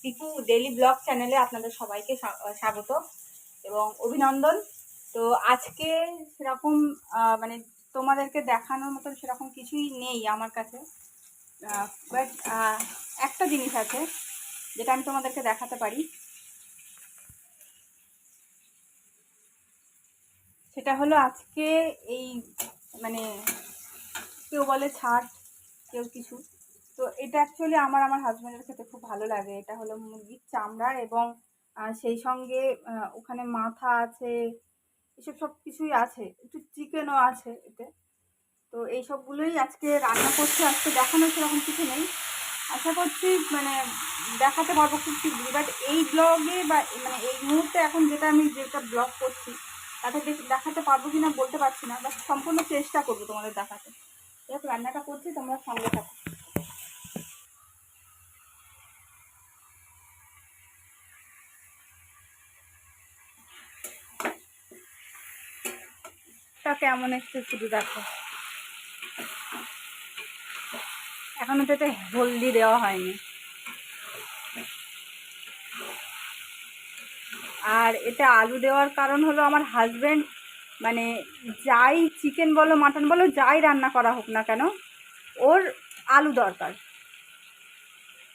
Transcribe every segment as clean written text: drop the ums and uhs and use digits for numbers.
Piku daily blog চ্যানেলে আপনাদের সবাইকে স্বাগত এবং অভিনন্দন। তো আজকে সেরকম মানে তোমাদেরকে দেখানোর মতন সেরকম কিছুই নেই আমার কাছে, বাট একটা জিনিস আছে যেটা আমি তোমাদেরকে দেখাতে পারি। সেটা হলো আজকে এই মানে কেউ বলে ছাট, কেউ কিছু, তো এটা অ্যাকচুয়ালি আমার হাজব্যান্ডের খেতে খুব ভালো লাগে। এটা হলো মুরগির চামড়া এবং সেই সঙ্গে ওখানে মাথা আছে, এসব সব কিছুই আছে, একটু চিকেনও আছে এতে। তো এই সবগুলোই আজকে রান্না করছি। আজকে দেখানোর সেরকম কিছু নেই, আশা করছি মানে দেখাতে পারবো খুব শীঘ্রই। বাট এই ব্লগে বা মানে এই মুহূর্তে এখন যেটা ব্লগ করছি তাতে দেখাতে পারবো কিনা বলতে পারছি না, বাট সম্পূর্ণ চেষ্টা করবো তোমাদের দেখাতে। যাক, রান্নাটা করছি, তোমরা সঙ্গে থাকো। তা কেমন একটু শুধু দেখো, এখনো তো এটা হলদি দেওয়া হয়নি। আর এতে আলু দেওয়ার কারণ হলো আমার হাজব্যান্ড মানে যাই চিকেন বলো মাটন বলো যাই রান্না করা হোক না কেন, ওর আলু দরকার,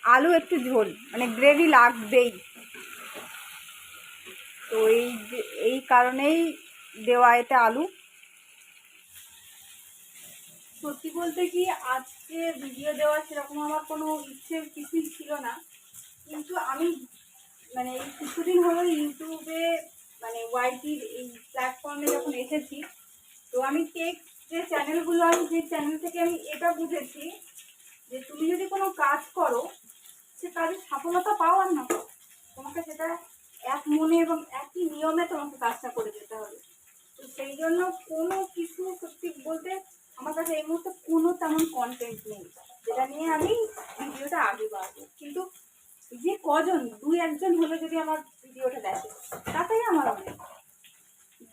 আলু একটু ঝোল মানে গ্রেভি লাগবেই। তো এই কারণেই দেওয়া এতে আলু। সত্যি বলতে কি আজকে ভিডিও দেওয়ার সেরকম আমার কোনো ইচ্ছে কিছুই ছিল না, কিন্তু আমি মানে এই কিছুদিন হলো ইউটিউবে মানে ওয়াইটির এই প্ল্যাটফর্মে যখন এসেছি, তো আমি কেক যে চ্যানেলগুলো আছে সেই চ্যানেল থেকে আমি এটা বুঝেছি যে তুমি যদি কোনো কাজ করো সে কাজে সফলতা পাও আর না পাও, তোমাকে সেটা এক মনে এবং একই নিয়মে তোমাকে কাজটা করে যেতে হবে। তো সেই জন্য কোনো কিছু সত্যি বলতে আমার কাছে এই মুহূর্তে কোনো তেমন কন্টেন্ট নেই যেটা নিয়ে আমি ভিডিওটা আগে বাড়বো। কিন্তু যে কজন দুই একজন হলে যদি আমার ভিডিওটা দেখে তাতেই আমার অনেক,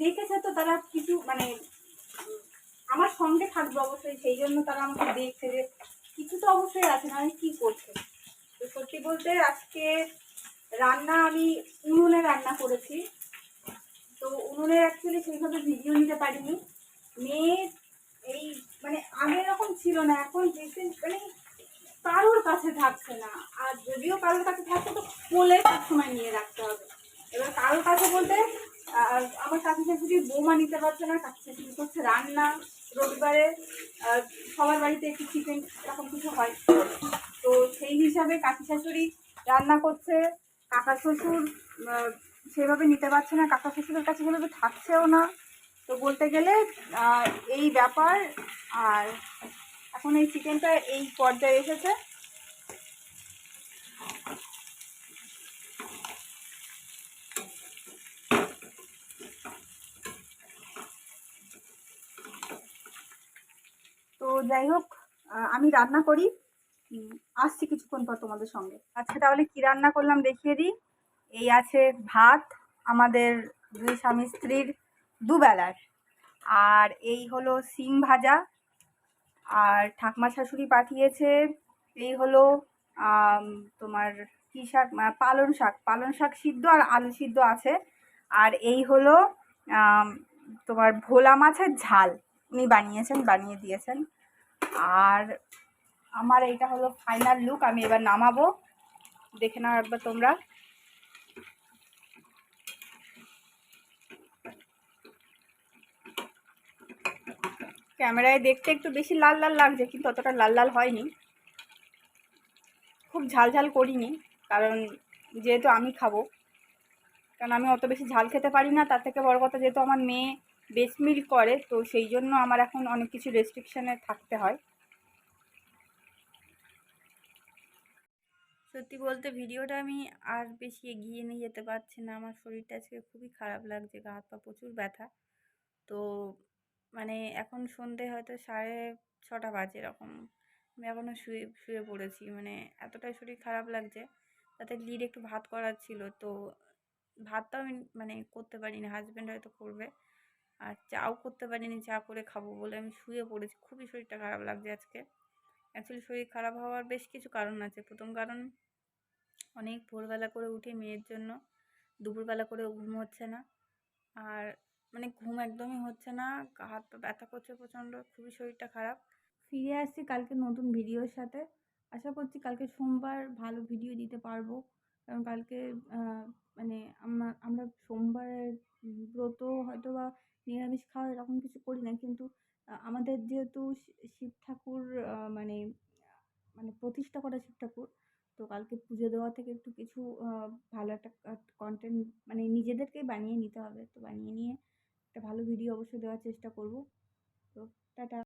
দেখেছে তো তারা কিছু মানে আমার সঙ্গে থাকবে অবশ্যই, সেই জন্য তারা আমাকে দেখছে যে কিছু তো অবশ্যই আছে না আমি কী করছে। তো সত্যি বলতে আজকে রান্না আমি উনুনে রান্না করেছি। তো উনুনে অ্যাকচুয়ালি সেইভাবে ভিডিও নিতে পারিনি, মেয়ে এই মানে আগে এরকম ছিল না, এখন রিসেন্ট মানে কারোর কাছে থাকছে না। আর যদিও কারোর কাছে থাকছে তো কোলে সবসময় নিয়ে রাখতে হবে। এবার কারোর কাছে বলতে আমার কাকি শাশুড়ি বৌমা নিতে পারছে না, কাকি শাশুড়ি করছে রান্না, রবিবারে সবার বাড়িতে একটু চিকেন এরকম কিছু হয়, তো সেই হিসাবে কাকি শাশুড়ি রান্না করছে। কাকা শ্বশুর সেভাবে নিতে পারছে না, কাকা শ্বশুরের কাছে সেভাবে থাকছেও না। তো বলতে গেলে এই ব্যাপার। আর এখন এই চিকেনটা এই পর্যায়ে এসেছে। তো যাই হোক, আমি রান্না করি, আসছি কিছুক্ষণ পর তোমাদের সঙ্গে। আজকে তাহলে কি রান্না করলাম দেখিয়ে দিই। এই আছে ভাত, আমাদের দুই স্বামী স্ত্রীর দুবেলার। আর এই হলো শিম ভাজা, আর ঠাকুমা শাশুড়ি পাঠিয়েছে এই হলো তোমার কী শাক, পালং শাক সিদ্ধ আর আলু সিদ্ধ আছে। আর এই হলো তোমার ভোলা মাছের ঝাল, উনি বানিয়ে দিয়েছেন। আর আমার এইটা হলো ফাইনাল লুক, আমি এবার নামাবো, দেখে নাও একবার তোমরা। ক্যামেরায় দেখতে একটু বেশি লাল লাল লাগছে, কিন্তু অতটা লাল লাল হয়নি, খুব ঝাল ঝাল করিনি, কারণ যেহেতু আমি খাবো, কারণ আমি অত বেশি ঝাল খেতে পারি না। তার থেকে বড় কথা যেহেতু আমার মেয়ে ব্রেস্ট মিল্ক করে, তো সেই জন্য আমার এখন অনেক কিছু রেস্ট্রিকশানে থাকতে হয়। সত্যি বলতে ভিডিওটা আমি আর বেশি এগিয়ে নিয়ে যেতে পারছি না, আমার শরীরটা আজকে খুবই খারাপ লাগছে, গা হাত পা প্রচুর ব্যথা। তো মানে এখন সন্ধে হয়তো 6:30 বাজে এরকম, আমি এখনও শুয়ে শুয়ে পড়েছি, মানে এতটাই শরীর খারাপ লাগছে। তাতে লিড একটু ভাত করার ছিল, তো ভাতটাও আমি মানে করতে পারিনি, হাজব্যান্ড হয়তো করবে। আর চাও করতে পারিনি, চা করে খাবো বলে আমি শুয়ে পড়েছি, খুবই শরীরটা খারাপ লাগছে আজকে। অ্যাকচুয়ালি শরীর খারাপ হওয়ার বেশ কিছু কারণ আছে। প্রথম কারণ অনেক ভোরবেলা করে উঠে মেয়ের জন্য, দুপুরবেলা করে ঘুম হচ্ছে না, আর মানে ঘুম একদমই হচ্ছে না, হাত পা ব্যথা করছে প্রচণ্ড, খুবই শরীরটা খারাপ। ফিরে আসছি কালকে নতুন ভিডিওর সাথে। আশা করছি কালকে সোমবার ভালো ভিডিও দিতে পারবো, কারণ কালকে মানে আমরা সোমবারের ব্রত হয়তো বা নিরামিষ খাওয়া এরকম কিছু করি না, কিন্তু আমাদের যেহেতু শিব ঠাকুর মানে মানে প্রতিষ্ঠা করা শিব ঠাকুর, তো কালকে পুজো দেওয়া থেকে একটু কিছু ভালো একটা কন্টেন্ট মানে নিজেদেরকেই বানিয়ে নিতে হবে, তো বানিয়ে নিয়ে একটা ভালো ভিডিও অবশ্যই দেওয়ার চেষ্টা করব। তো টাটা।